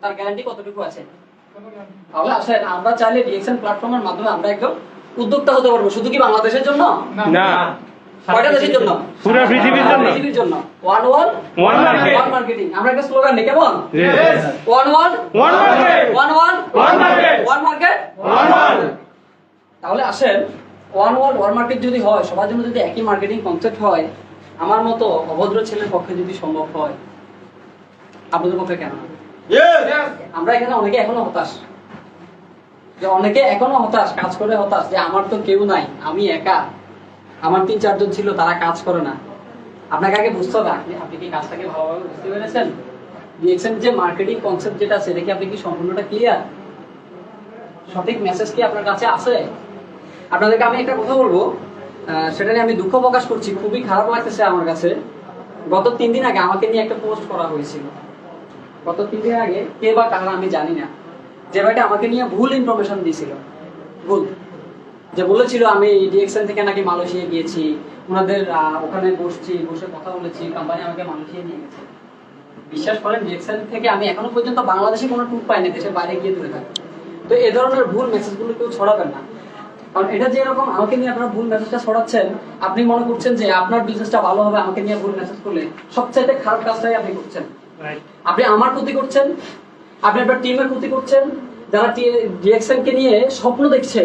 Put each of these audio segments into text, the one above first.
তার গ্যারান্টি কতটুকু আছে? তাহলে আসেন আমরা চাইলে ডিএক্সএন প্ল্যাটফর্মের মাধ্যমে আমরা একদম উদ্যোক্তা হতে পারবো। শুধু কি বাংলাদেশের জন্য না, কয়টা দেশের জন্য? পুরো পৃথিবীর জন্য। পৃথিবীর জন্য। One world one market. One marketing. আমরা একটা স্লোগান নেই কেমন? Yes. One world one market. One world one market. One market one world. তাহলে আসেন ওয়ান ওয়ার্ল্ড ওয়ান মার্কেট যদি হয়, সবার জন্য যদি একই মার্কেটিং কনসেপ্ট হয়, আমার মতো অভদ্র ছেলের পক্ষে যদি সম্ভব হয়, আপনাদের পক্ষে কেন? আমরা এখানে অনেকে এখনো হতাশ, যে অনেকে এখনো হতাশ, কাজ করে হতাশ, যে আমার তো কেউ নাই, আমি একা, আমার ৩-৪ জন ছিল তারা কাজ করে না। আপনাকে আগে বুঝতে হবে আপনি কি কাজটাকে ভালোভাবে বুঝতে পেরেছেন? ডিএক্সএন যে মার্কেটিং কনসেপ্ট যেটা আছে, এটা কি আপনি কি সম্পূর্ণটা ক্লিয়ার? সঠিক মেসেজ কি আপনার কাছে আছে? আপনাদেরকে আমি একটা কথা বলবো, সেটা নিয়ে আমি দুঃখ প্রকাশ করছি, খুবই খারাপ লাগতেছে আমার কাছে। গত ৩ দিন আগে আমাকে নিয়ে একটা পোস্ট করা হয়েছিল। গত 3 দিন আগে কে বা কারা আমি জানি না, যে ভাইটা আমাকে নিয়ে ভুল ইনফরমেশন দিয়েছিল। ভুল যে বলেছিল আমি ডিএক্সএন থেকে নাকি মালয়েশিয়া গিয়েছি, ওনাদের ওখানে বসে কথা বলেছি, কোম্পানি আমাকে মালয়েশিয়া নিয়ে গেছে। বিশ্বাস করেন, ডিএক্সএন থেকে আমি এখনো পর্যন্ত বাংলাদেশে কোনো ট্যুর পাইনি, দেশের বাইরে গিয়ে দূরে থাকি। তো এই ধরনের ভুল মেসেজগুলো কেউ ছড়াবেন না, কারণ এটা যে এরকম আমাকে নিয়ে আপনারা ভুল মেসেজটা ছড়াচ্ছেন, আপনি মনে করছেন যে আপনার বিজনেসটা ভালো হবে আমাকে নিয়ে ভুল মেসেজ করলে, সবচাইতে খারাপ কাজটাই আপনি করছেন। আপনি আমার ক্ষতি করছেন, আপনি আপনার টিমের ক্ষতি করছেন। যারা ডিএক্সএন কে নিয়ে স্বপ্ন দেখছে,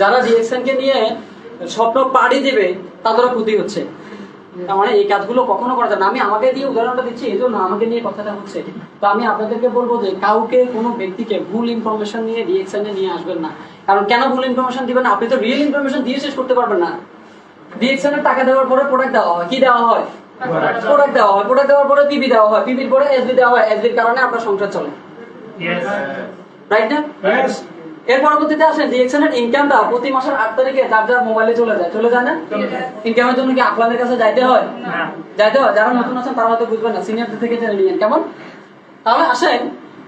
যারা ডিএক্সএন কে নিয়ে স্বপ্ন পাড়ি দেবে, তাদেরও ক্ষতি হচ্ছে। তার মানে এই কাজগুলো কখনো করা যাবে না। আমি আমাকে দিয়ে উদাহরণটা দিচ্ছি, এই জন্য আমাকে নিয়ে কথাটা হচ্ছে। তো আমি আপনাদেরকে বলবো যে কাউকে, কোনো ব্যক্তিকে ভুল ইনফরমেশন নিয়ে ডিএক্সএন এ নিয়ে আসবেন না। কারণ কেন ভুল ইনফরমেশন দিবেন? আপনি তো রিয়েল ইনফরমেশন দিয়ে শেষ করতে পারবেন না। ডিএক্সএন এর টাকা দেওয়ার পরে প্রোডাক্ট দেওয়া হয়, কি দেওয়া হয়? প্রোডাক্ট দেওয়া হয়, প্রোডাক্ট দেওয়ার পরে পিবি দেওয়া হয়, পিবির পরে এসবি দেওয়া হয়, এসবির কারণে আপনার সংসার চলে, রাইট না? এর পরবর্তীতে আসেন ডিএক্সএন এর ইনকামটা প্রতি মাসের 8 তারিখে যার যার মোবাইলে চলে যায় না? ইনকামের জন্য কি আপনাদের কাছে যাইতে হয়? যাইতে হয়। যারা নতুন আছেন তারা হয়তো বুঝবেন না, সিনিয়রদের থেকে জেনে নিয়েন কেমন। তাহলে আসেন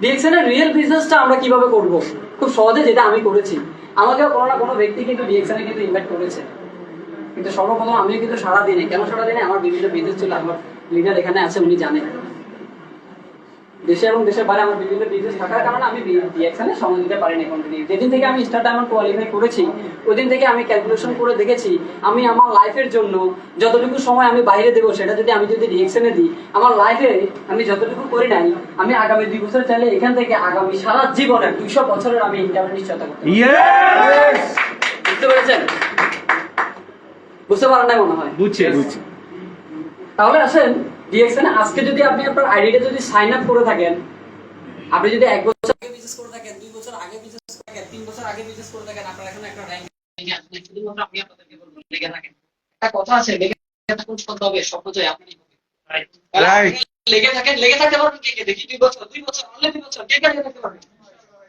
ডিএক্সএন এর রিয়েল বিজনেসটা আমরা কিভাবে করব? খুব সহজে, যেটা আমি করেছি। আমাকেও কোনো না কোনো ব্যক্তি কিন্তু ডিএক্সএন এ কিন্তু ইনভাইট করেছে, কিন্তু সর্বপ্রথম আমি কিন্তু সারা দিনে, কেন সারা দিনে, আমার বিভিন্ন বিজনেস ছিল। আমার লিডার এখানে আছে, উনি জানেন, দেশে এবং দেশের বাইরে আমার বিভিন্ন বিজনেস থাকার কারণে আমি ডিএক্সএন এ সময় দিতে পারিনি কন্টিনিউ। যেদিন থেকে আমি স্টার ডায়মন্ড কোয়ালিফাই করেছি, ওই দিন থেকে আমি ক্যালকুলেশন করে দেখেছি, আমি আমার লাইফের জন্য যতটুকু সময় আমি বাইরে দেবো, সেটা আমি যদি ডিএক্সএন এ দিই, আমার লাইফে আমি যতটুকু করি নাই, আমি আগামী 2 বছর চাইলে এখান থেকে আগামী সারা জীবনের 200 বছরের আমি ইনকামের নিশ্চয়তা করতে পারি। বুঝতে পেরেছেন? বুঝতে পারেন না মনে হয়? বুঝছি। তাহলে আসেন ডিএক্সএন এ আজকে যদি আপনি আপনার আইডিটা যদি সাইন আপ করে থাকেন, আপনি যদি 1 বছর আগে বিজনেস করে থাকেন, 2 বছর আগে বিজনেস করে থাকেন, 3 বছর আগে বিজনেস করে থাকেন, আপনার এখন একটা র্যাঙ্ক আছে, শুধুমাত্র আপনি আপনাদেরকে বলবো লেগে থাকেন। একটা কথা আছে, লেগে থাকুন সত্য হবে, স্বপ্ন জয় আপনি হবে। রাইট। লেগে থাকতে পারবেন কে দেখি 2 বছর অনলি 2 বছর কে লেগে থাকতে পারবেন?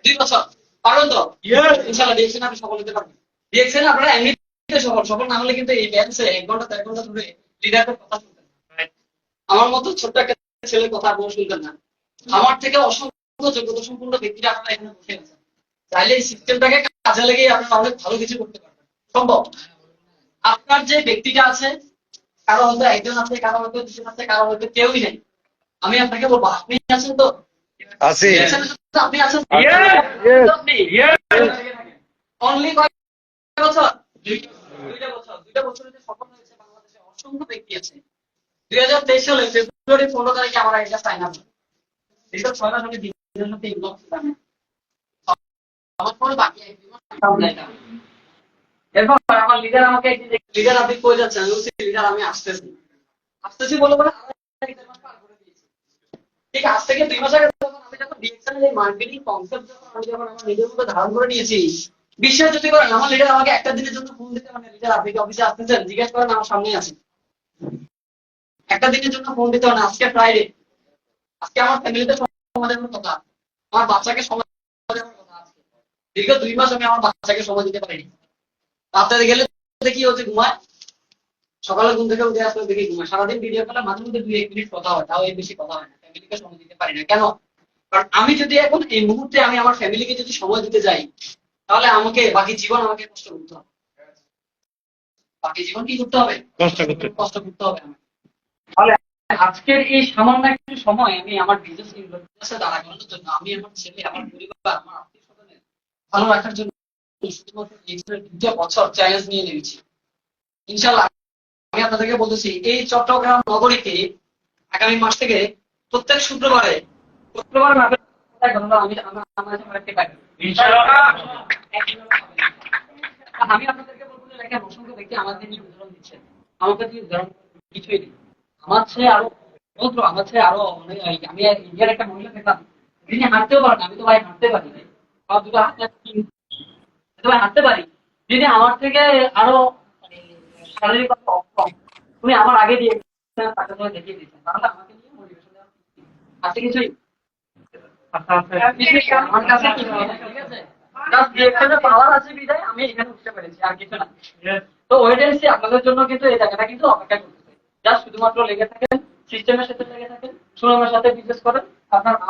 2 বছর পারবেন তো? ইনশাআল্লাহ ডিএক্সএন আপনি সফল হতে পারবেন। ডিএক্সএন আপনারা এমনিতে সফল না হলে কিন্তু এই ব্যালেন্সে 1 ঘন্টা 1.5 ঘন্টা ধরে লিডারের কথা শুনতেন। আমার মতো ছোট্ট একটা ছেলের কথা আপনারা শুনতেন না। আমার থেকে অসংখ্য যোগ্যতা সম্পন্ন ব্যক্তিরা আপনারা এখানে বসে আছেন। চাইলে এই সিস্টেমটাকে কাজে লাগিয়ে আপনারা অনেক ভালো কিছু করতে পারবেন। সম্ভব। আপনার যে ব্যক্তিটা আছে, কারো হয়তো একজন আছে, কারো হয়তো দুজন আছে, কারো হয়তো কেউই নেই। আমি আপনাকে বলবো, আপনি আছেন তো? আছি। আপনি আছেন? অনলি কয় বছর? 2টা বছরে যে সফল হয়েছে বাংলাদেশে অসংখ্য ব্যক্তি আছে। 2023 সালে ফেব্রুয়ারি 15 তারিখে আমার এটা সাইন আপ। এটা 6 মাস আমি দিনের মধ্যে ইনবক্স করলাম। আমার কোনো বাকি নাই। এরপর আমার লিডার আমাকে লিডার আপনি কই যাচ্ছেন? আমি বলছি লিডার আমি আসতেছি বলে পার করে দিয়েছি। ঠিক আজ থেকে 2 মাস আগে যখন ডিএক্সএন এর মার্কেটিং কনসেপ্ট আমি যখন আমার নিজের মধ্যে ধারণ করে নিয়েছি, বিশ্বাস যদি করেন, আমার লিডার আমাকে একটা দিনের জন্য ফোন দিতে, মানে লিডার আপনি কি অফিসে আসতেছেন জিজ্ঞেস করেন, আমার সামনেই আছে। একটা দিনের জন্য ফোন দিতে হয় না। আজকে ফ্রাইডে, আজকে আমার ফ্যামিলিতে সময় দেওয়ার কথা, আমার বাচ্চাকে সময় দেওয়ার কথা। আজকে দীর্ঘ 2 মাস আমি আমার বাচ্চাকে সময় দিতে পারিনি। রাতে গেলে দেখি হচ্ছে ঘুমায়, সকালে ঘুম থেকে উঠে আসলে দেখি ঘুমায়। সারাদিন ভিডিও কলে মাঝে মধ্যে 2-1 মিনিট কথা হয়, তাও এর বেশি কথা হয় না। ফ্যামিলিকে সময় দিতে পারি না। কেন? কারণ আমি যদি এখন এই মুহূর্তে আমি আমার ফ্যামিলিকে যদি সময় দিতে যাই, তাহলে আমাকে বাকি জীবন আমাকে কষ্ট করতে হবে। বাকি জীবন কি করতে হবে? কষ্ট করতে হবে আমাকে। তাহলে আজকের এই সামান্য একটু সময় আমি আমার বিজনেসে দাঁড়া করানোর জন্য আমি আমার ছেলে আমার পরিবার আমার আত্মীয় স্বজনের ভালো রাখার জন্য দুটো বছর চ্যালেঞ্জ নিয়ে নিয়েছি। ইনশাল্লাহ আমি আপনাদেরকে বলতেছি এই চট্টগ্রাম নগরীতে আগামী মাস থেকে প্রত্যেক শুক্রবারে আমি আমি আপনাদেরকে বলবো যে দেখেন অসংখ্য ব্যক্তি আমাদের নিয়ে উদাহরণ দিচ্ছেন, আমাকে দিয়ে উদাহরণ কিছুই নেই। আমার চেয়ে আরো আমার চেয়ে আরো অনেক আমি ইন্ডিয়ার একটা মহিলা দেখলাম, তিনি হাঁটতেও পারেন, আমি তো ভাই হাঁটতে পারি নাই, আমার দুটো হাত ভাই হাঁটতে পারি, যিনি আমার থেকে আরো মানে শারীরিক অক্ষম, উনি আমার আগে দিয়ে তাকে ধরে দেখিয়ে দিয়েছেন, তাহলে আমাকে নিয়ে মোটিভেশন দেওয়ার আছে কিছুই আমার কাছে কিছু নেই, ঠিক আছে? জাস্ট রিঅ্যাকশনে পাওয়ার আছে বিধায় আমি এখানে উঠতে পেরেছি, আর কিছু না। তো ওয়েট এন্ড সি, আপনাদের জন্য কিন্তু এই জায়গাটা কিন্তু অপেক্ষা করতেছে। জাস্ট শুধুমাত্র লেগে থাকেন, সিস্টেমের সাথে লেগে থাকেন, সুনামের সাথে বিজনেস করেন,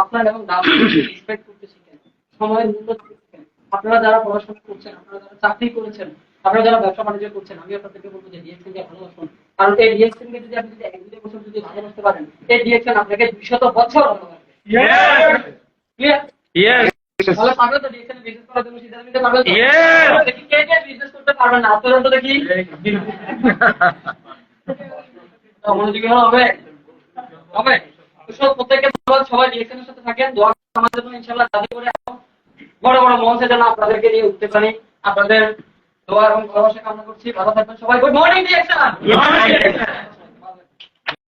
আপনার এবং নাম রেসপেক্ট করতে শিখেন, সময়ের মূল্য দিতে শিখেন। আপনারা যারা পড়াশোনা করছেন, আপনারা যারা চাকরি করেছেন, আপনারা যারা ব্যবসা বাণিজ্য করছেন, আমি আপনাদেরকে বলবো যে ডিএক্সএন কে ভালোবাসুন। কারণ এই ডিএক্সএন কে যদি আপনি যদি 1-2 বছর যদি ভালোবাসতে পারেন, এই ডিএক্সএন আপনাকে 200 বছর ভালোবাসবে। ক্লিয়ার? তাহলে পারবে তো ডিএক্সএন বিজনেস করার জন্য সিদ্ধান্ত নিতে পারবে তো? দেখি কে কে বিজনেস করতে পারবে না, আপনারা তো দেখি মনোযোগী হবে হবে। সব প্রত্যেককে ধন্যবাদ, সবাই ডিএক্সএন এর সাথে থাকেন, দোয়া করুন আমাদের জন্য, ইনশাআল্লাহ যাতে করে বড় বড় মঞ্চে যেন আপনাদেরকে নিয়ে উঠতে পারি। আপনাদের দোয়া এবং ভালোবাসা কামনা করছি, ভালো থাকবেন সবাই। Good morning DXN.